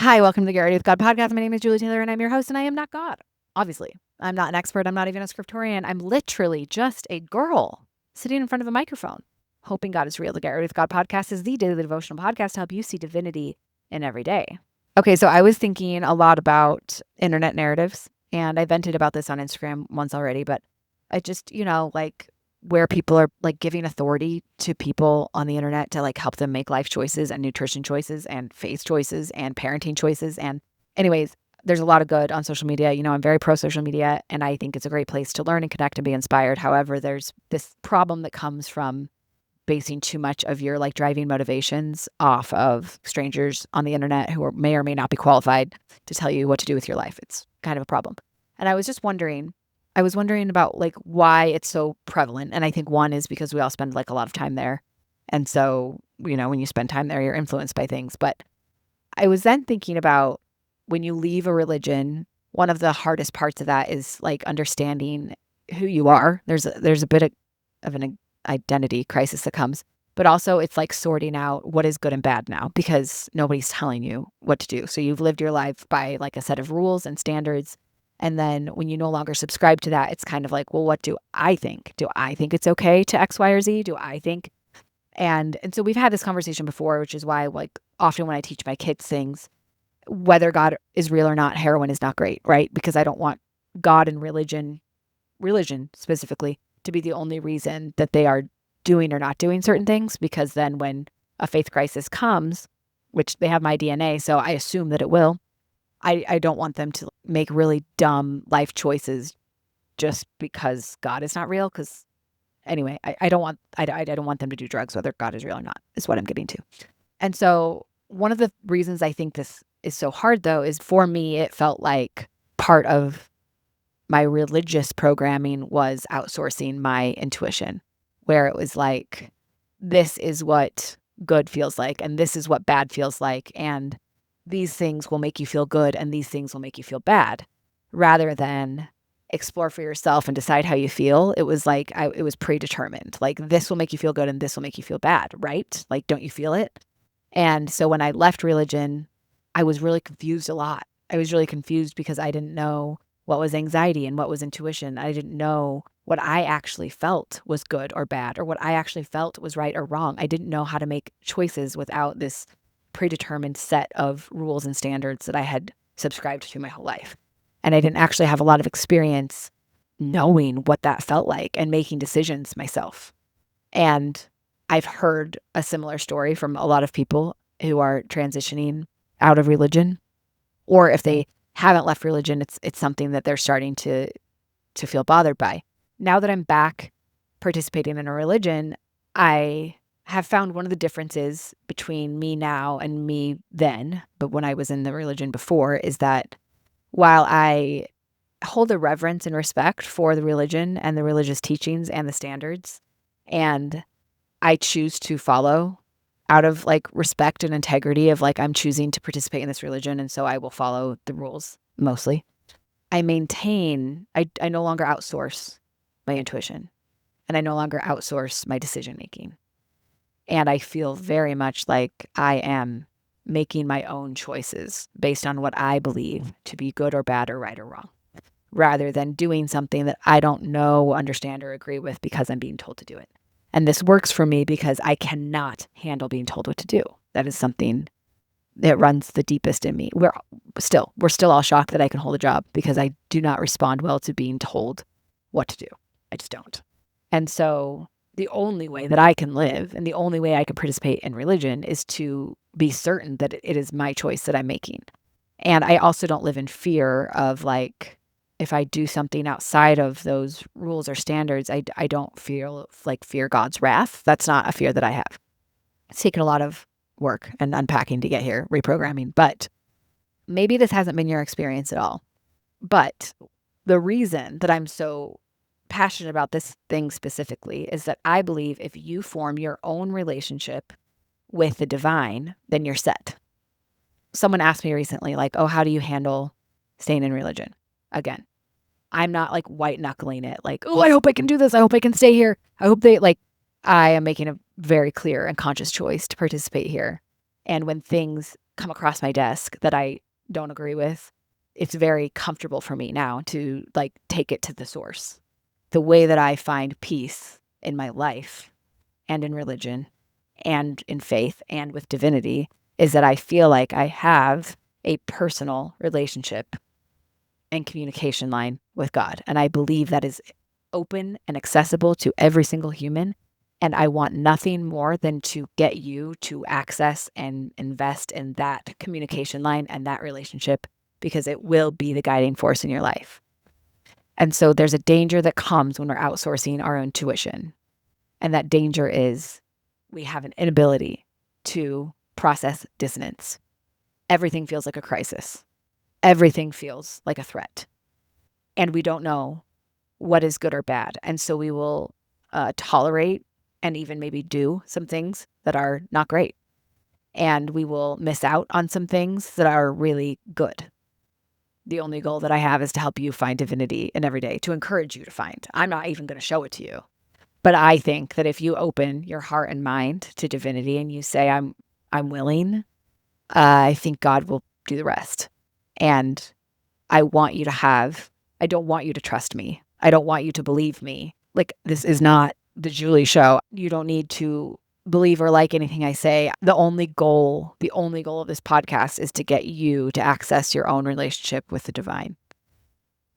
Hi, welcome to the Get Ready with God podcast. My name is Julie Taylor and I'm your host, and I am not God. Obviously, I'm not an expert. I'm not even a scriptorian. I'm literally just a girl sitting in front of a microphone, hoping God is real. The Get Ready with God podcast is the daily devotional podcast to help you see divinity in every day. Okay, so I was thinking a lot about internet narratives, and I vented about this on Instagram once already, but I just, like where people are like giving authority to people on the internet to like help them make life choices and nutrition choices and faith choices and parenting choices. And anyways, there's a lot of good on social media. I'm very pro social media and I think it's a great place to learn and connect and be inspired. However, there's this problem that comes from basing too much of your like driving motivations off of strangers on the internet who may or may not be qualified to tell you what to do with your life. It's kind of a problem. And I was wondering about like why it's so prevalent. And I think one is because we all spend like a lot of time there. And so, when you spend time there, you're influenced by things. But I was then thinking about when you leave a religion, one of the hardest parts of that is like understanding who you are. There's a bit of an identity crisis that comes, but also it's like sorting out what is good and bad now because nobody's telling you what to do. So you've lived your life by like a set of rules and standards. And then when you no longer subscribe to that, it's kind of like, well, what do I think? Do I think it's okay to X, Y, or Z? Do I think? And so we've had this conversation before, which is why like often when I teach my kids things, whether God is real or not, heroin is not great, right? Because I don't want God and religion specifically, to be the only reason that they are doing or not doing certain things. Because then when a faith crisis comes, which they have my DNA, so I assume that it will, I don't want them to make really dumb life choices just because God is not real. Because anyway, I don't want them to do drugs, whether God is real or not, is what I'm getting to. And so one of the reasons I think this is so hard, though, is for me, it felt like part of my religious programming was outsourcing my intuition, where it was like, this is what good feels like, and this is what bad feels like, and these things will make you feel good, and these things will make you feel bad, rather than explore for yourself and decide how you feel. It was like, it was predetermined. Like, this will make you feel good, and this will make you feel bad, right? Like, don't you feel it? And so when I left religion, I was really confused a lot. I was really confused because I didn't know what was anxiety and what was intuition. I didn't know what I actually felt was good or bad, or what I actually felt was right or wrong. I didn't know how to make choices without this predetermined set of rules and standards that I had subscribed to my whole life. And I didn't actually have a lot of experience knowing what that felt like and making decisions myself. And I've heard a similar story from a lot of people who are transitioning out of religion, or if they haven't left religion, it's something that they're starting to feel bothered by. Now that I'm back participating in a religion, I have found one of the differences between me now and me then, but when I was in the religion before, is that while I hold a reverence and respect for the religion and the religious teachings and the standards, and I choose to follow out of like respect and integrity of like, I'm choosing to participate in this religion, and so I will follow the rules mostly. I no longer outsource my intuition, and I no longer outsource my decision making. And I feel very much like I am making my own choices based on what I believe to be good or bad or right or wrong, rather than doing something that I don't know, understand, or agree with because I'm being told to do it. And this works for me because I cannot handle being told what to do. That is something that runs the deepest in me. We're still all shocked that I can hold a job because I do not respond well to being told what to do. I just don't. And so the only way that I can live and the only way I can participate in religion is to be certain that it is my choice that I'm making. And I also don't live in fear of like, if I do something outside of those rules or standards, I don't feel like fear God's wrath. That's not a fear that I have. It's taken a lot of work and unpacking to get here, reprogramming, but maybe this hasn't been your experience at all. But the reason that I'm so passionate about this thing specifically is that I believe if you form your own relationship with the divine, then you're set. Someone asked me recently, like, oh, how do you handle staying in religion? Again, I'm not like white knuckling it, like, oh, I hope I can do this. I hope I can stay here. I am making a very clear and conscious choice to participate here. And when things come across my desk that I don't agree with, it's very comfortable for me now to like take it to the source. The way that I find peace in my life and in religion and in faith and with divinity is that I feel like I have a personal relationship and communication line with God. And I believe that is open and accessible to every single human. And I want nothing more than to get you to access and invest in that communication line and that relationship because it will be the guiding force in your life. And so there's a danger that comes when we're outsourcing our intuition. And that danger is we have an inability to process dissonance. Everything feels like a crisis. Everything feels like a threat. And we don't know what is good or bad. And so we will tolerate and even maybe do some things that are not great. And we will miss out on some things that are really good. The only goal that I have is to help you find divinity in every day, to encourage you to find. I'm not even going to show it to you. But I think that if you open your heart and mind to divinity and you say, I'm willing, I think God will do the rest. And I don't want you to trust me. I don't want you to believe me. Like, this is not the Julie show. You don't need to believe or like anything I say. The only goal of this podcast is to get you to access your own relationship with the divine.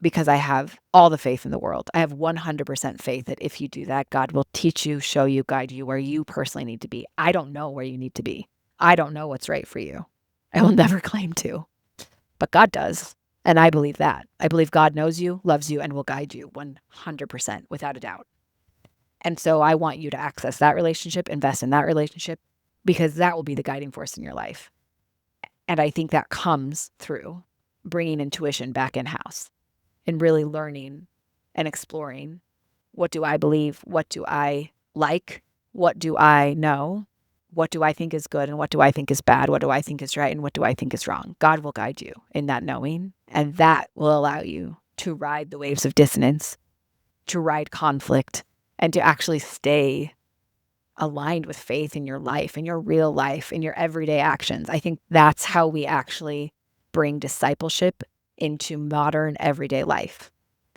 Because I have all the faith in the world. I have 100% faith that if you do that, God will teach you, show you, guide you where you personally need to be. I don't know where you need to be. I don't know what's right for you. I will never claim to. But God does. And I believe that. I believe God knows you, loves you, and will guide you 100% without a doubt. And so I want you to access that relationship, invest in that relationship, because that will be the guiding force in your life. And I think that comes through bringing intuition back in-house and really learning and exploring, what do I believe? What do I like? What do I know? What do I think is good and what do I think is bad? What do I think is right and what do I think is wrong? God will guide you in that knowing, and that will allow you to ride the waves of dissonance, to ride conflict, and to actually stay aligned with faith in your life, in your real life, in your everyday actions. I think that's how we actually bring discipleship into modern everyday life,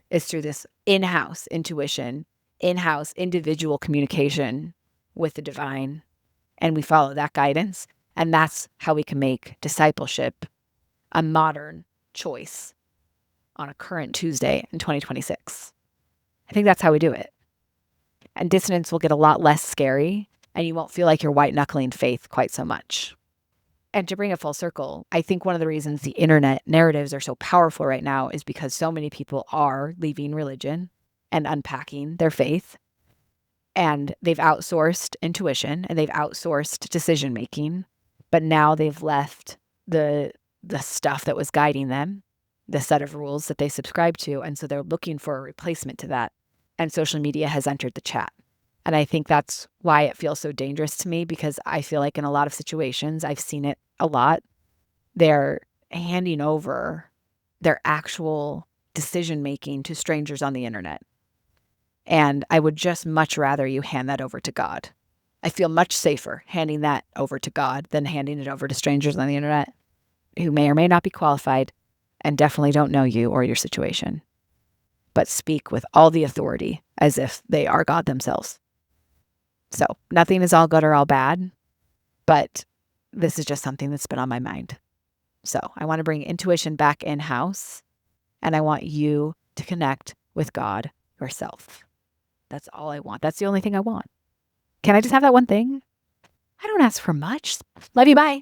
is through this in-house intuition, in-house individual communication with the divine. And we follow that guidance. And that's how we can make discipleship a modern choice on a current Tuesday in 2026. I think that's how we do it. And dissonance will get a lot less scary, and you won't feel like you're white knuckling faith quite so much. And to bring it full circle, I think one of the reasons the internet narratives are so powerful right now is because so many people are leaving religion and unpacking their faith. And they've outsourced intuition and they've outsourced decision making, but now they've left the stuff that was guiding them, the set of rules that they subscribe to, and so they're looking for a replacement to that. And social media has entered the chat. And I think that's why it feels so dangerous to me, because I feel like in a lot of situations, I've seen it a lot, they're handing over their actual decision making to strangers on the internet. And I would just much rather you hand that over to God. I feel much safer handing that over to God than handing it over to strangers on the internet who may or may not be qualified and definitely don't know you or your situation, but speak with all the authority as if they are God themselves. So nothing is all good or all bad, but this is just something that's been on my mind. So I want to bring intuition back in-house, and I want you to connect with God yourself. That's all I want. That's the only thing I want. Can I just have that one thing? I don't ask for much. Love you. Bye.